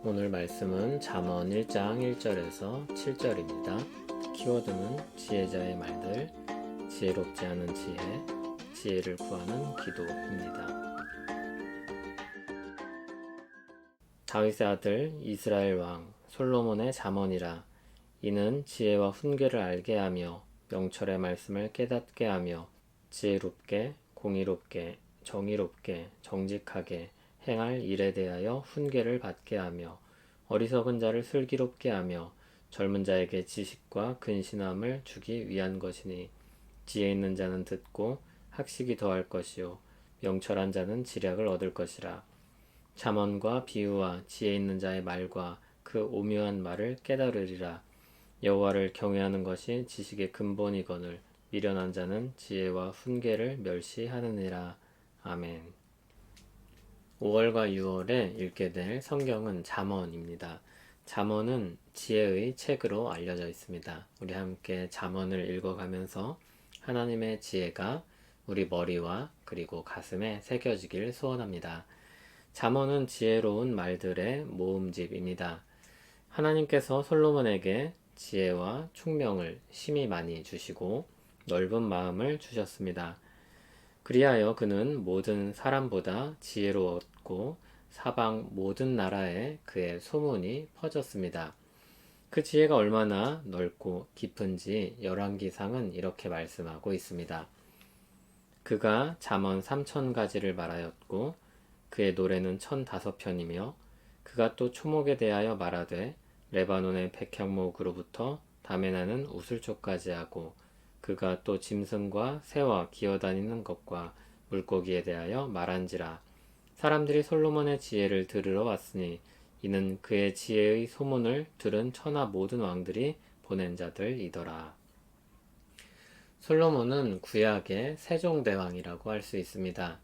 오늘 말씀은 잠언 1장 1절에서 7절입니다. 키워드는 지혜자의 말들, 지혜롭지 않은 지혜, 지혜를 구하는 기도입니다. 다윗의 아들 이스라엘 왕 솔로몬의 잠언이라. 이는 지혜와 훈계를 알게 하며 명철의 말씀을 깨닫게 하며 지혜롭게 공의롭게 정의롭게 정직하게 행할 일에 대하여 훈계를 받게 하며 어리석은 자를 슬기롭게 하며 젊은 자에게 지식과 근신함을 주기 위한 것이니, 지혜 있는 자는 듣고 학식이 더할 것이요 명철한 자는 지략을 얻을 것이라. 잠언과 비유와 지혜 있는 자의 말과 그 오묘한 말을 깨달으리라. 여호와를 경외하는 것이 지식의 근본이거늘 미련한 자는 지혜와 훈계를 멸시하느니라. 아멘. 5월과 6월에 읽게 될 성경은 잠언입니다. 잠언은 지혜의 책으로 알려져 있습니다. 우리 함께 잠언을 읽어가면서 하나님의 지혜가 우리 머리와 그리고 가슴에 새겨지길 소원합니다. 잠언은 지혜로운 말들의 모음집입니다. 하나님께서 솔로몬에게 지혜와 총명을 심히 많이 주시고 넓은 마음을 주셨습니다. 그리하여 그는 모든 사람보다 지혜로웠고 사방 모든 나라에 그의 소문이 퍼졌습니다. 그 지혜가 얼마나 넓고 깊은지 열왕기상은 이렇게 말씀하고 있습니다. 그가 잠언 3000가지를 말하였고 그의 노래는 1005편이며 그가 또 초목에 대하여 말하되 레바논의 백향목으로부터 담에 나는 우슬초까지 하고 그가 또 짐승과 새와 기어다니는 것과 물고기에 대하여 말한지라. 사람들이 솔로몬의 지혜를 들으러 왔으니 이는 그의 지혜의 소문을 들은 천하 모든 왕들이 보낸 자들이더라. 솔로몬은 구약의 세종대왕이라고 할 수 있습니다.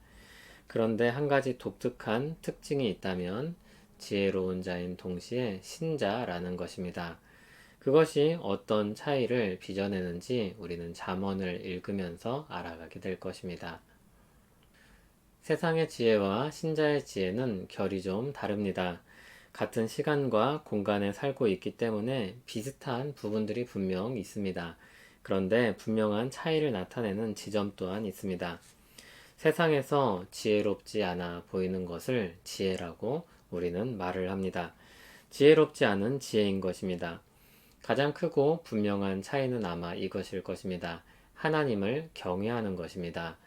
그런데 한 가지 독특한 특징이 있다면 지혜로운 자인 동시에 신자라는 것입니다. 그것이 어떤 차이를 빚어내는지 우리는 잠언을 읽으면서 알아가게 될 것입니다. 세상의 지혜와 신자의 지혜는 결이 좀 다릅니다. 같은 시간과 공간에 살고 있기 때문에 비슷한 부분들이 분명 있습니다. 그런데 분명한 차이를 나타내는 지점 또한 있습니다. 세상에서 지혜롭지 않아 보이는 것을 지혜라고 우리는 말을 합니다. 지혜롭지 않은 지혜인 것입니다. 가장 크고 분명한 차이는 아마 이것일 것입니다. 하나님을 경외하는 것입니다.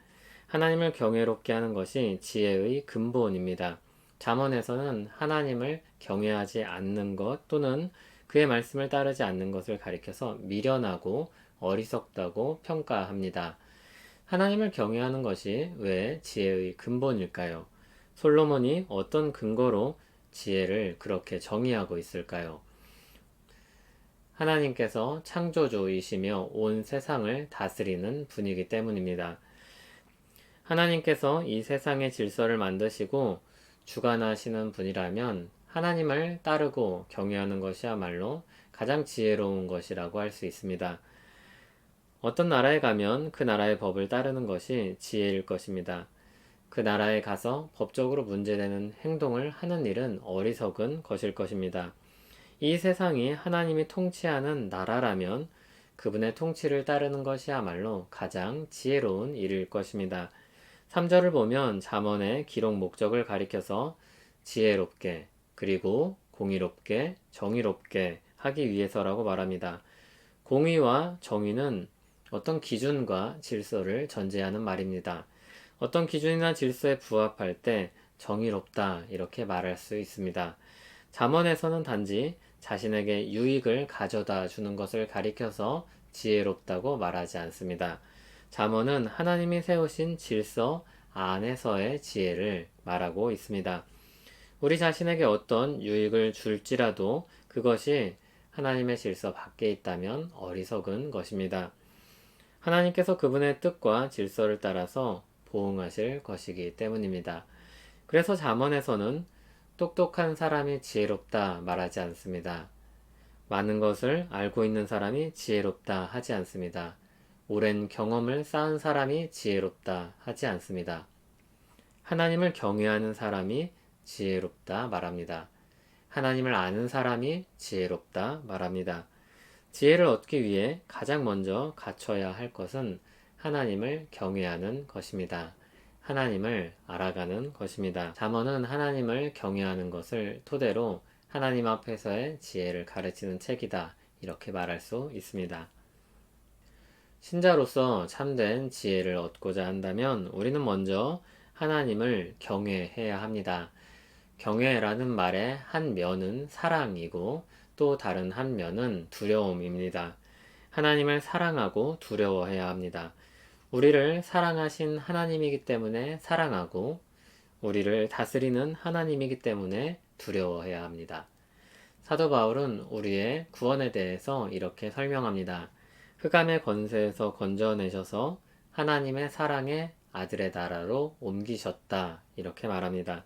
하나님을 경외롭게 하는 것이 지혜의 근본입니다. 잠언에서는 하나님을 경외하지 않는 것 또는 그의 말씀을 따르지 않는 것을 가리켜서 미련하고 어리석다고 평가합니다. 하나님을 경외하는 것이 왜 지혜의 근본일까요? 솔로몬이 어떤 근거로 지혜를 그렇게 정의하고 있을까요? 하나님께서 창조주이시며 온 세상을 다스리는 분이기 때문입니다. 하나님께서 이 세상의 질서를 만드시고 주관하시는 분이라면 하나님을 따르고 경외하는 것이야말로 가장 지혜로운 것이라고 할 수 있습니다. 어떤 나라에 가면 그 나라의 법을 따르는 것이 지혜일 것입니다. 그 나라에 가서 법적으로 문제되는 행동을 하는 일은 어리석은 것일 것입니다. 이 세상이 하나님이 통치하는 나라라면 그분의 통치를 따르는 것이야말로 가장 지혜로운 일일 것입니다. 3절을 보면 잠언의 기록 목적을 가리켜서 지혜롭게 그리고 공의롭게 정의롭게 하기 위해서라고 말합니다. 공의와 정의는 어떤 기준과 질서를 전제하는 말입니다. 어떤 기준이나 질서에 부합할 때 정의롭다 이렇게 말할 수 있습니다. 잠언에서는 단지 자신에게 유익을 가져다 주는 것을 가리켜서 지혜롭다고 말하지 않습니다. 잠언은 하나님이 세우신 질서 안에서의 지혜를 말하고 있습니다. 우리 자신에게 어떤 유익을 줄지라도 그것이 하나님의 질서 밖에 있다면 어리석은 것입니다. 하나님께서 그분의 뜻과 질서를 따라서 보응하실 것이기 때문입니다. 그래서 잠언에서는 똑똑한 사람이 지혜롭다 말하지 않습니다. 많은 것을 알고 있는 사람이 지혜롭다 하지 않습니다. 오랜 경험을 쌓은 사람이 지혜롭다 하지 않습니다. 하나님을 경외하는 사람이 지혜롭다 말합니다. 하나님을 아는 사람이 지혜롭다 말합니다. 지혜를 얻기 위해 가장 먼저 갖춰야 할 것은 하나님을 경외하는 것입니다. 하나님을 알아가는 것입니다. 잠언은 하나님을 경외하는 것을 토대로 하나님 앞에서의 지혜를 가르치는 책이다. 이렇게 말할 수 있습니다. 신자로서 참된 지혜를 얻고자 한다면 우리는 먼저 하나님을 경외해야 합니다. 경외라는 말의 한 면은 사랑이고 또 다른 한 면은 두려움입니다. 하나님을 사랑하고 두려워해야 합니다. 우리를 사랑하신 하나님이기 때문에 사랑하고 우리를 다스리는 하나님이기 때문에 두려워해야 합니다. 사도 바울은 우리의 구원에 대해서 이렇게 설명합니다. 흑암의 권세에서 건져내셔서 하나님의 사랑의 아들의 나라로 옮기셨다. 이렇게 말합니다.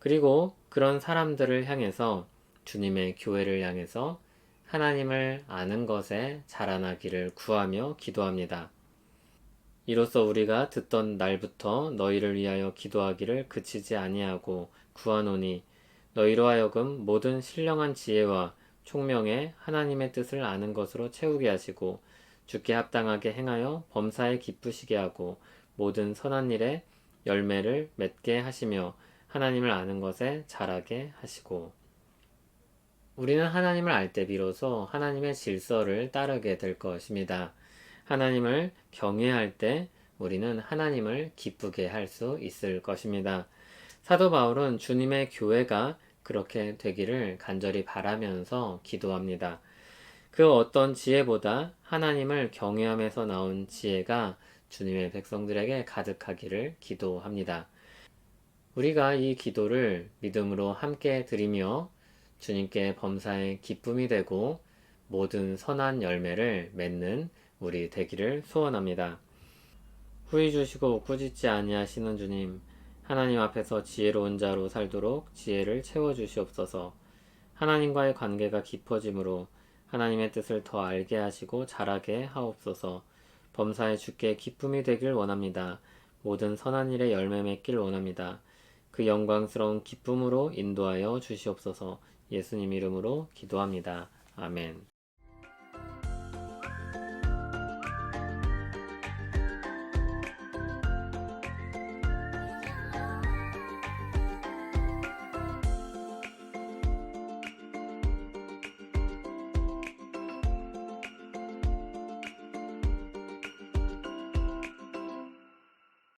그리고 그런 사람들을 향해서 주님의 교회를 향해서 하나님을 아는 것에 자라나기를 구하며 기도합니다. 이로써 우리가 듣던 날부터 너희를 위하여 기도하기를 그치지 아니하고 구하노니 너희로 하여금 모든 신령한 지혜와 총명에 하나님의 뜻을 아는 것으로 채우게 하시고 주께 합당하게 행하여 범사에 기쁘시게 하고 모든 선한 일에 열매를 맺게 하시며 하나님을 아는 것에 자라게 하시고. 우리는 하나님을 알 때 비로소 하나님의 질서를 따르게 될 것입니다. 하나님을 경외할 때 우리는 하나님을 기쁘게 할 수 있을 것입니다. 사도 바울은 주님의 교회가 그렇게 되기를 간절히 바라면서 기도합니다. 그 어떤 지혜보다 하나님을 경외함에서 나온 지혜가 주님의 백성들에게 가득하기를 기도합니다. 우리가 이 기도를 믿음으로 함께 드리며 주님께 범사에 기쁨이 되고 모든 선한 열매를 맺는 우리 되기를 소원합니다. 후히 주시고 꾸짖지 아니하시는 주님, 하나님 앞에서 지혜로운 자로 살도록 지혜를 채워주시옵소서. 하나님과의 관계가 깊어짐으로 하나님의 뜻을 더 알게 하시고 자라게 하옵소서. 범사에 주께 기쁨이 되길 원합니다. 모든 선한 일에 열매 맺길 원합니다. 그 영광스러운 기쁨으로 인도하여 주시옵소서. 예수님 이름으로 기도합니다. 아멘.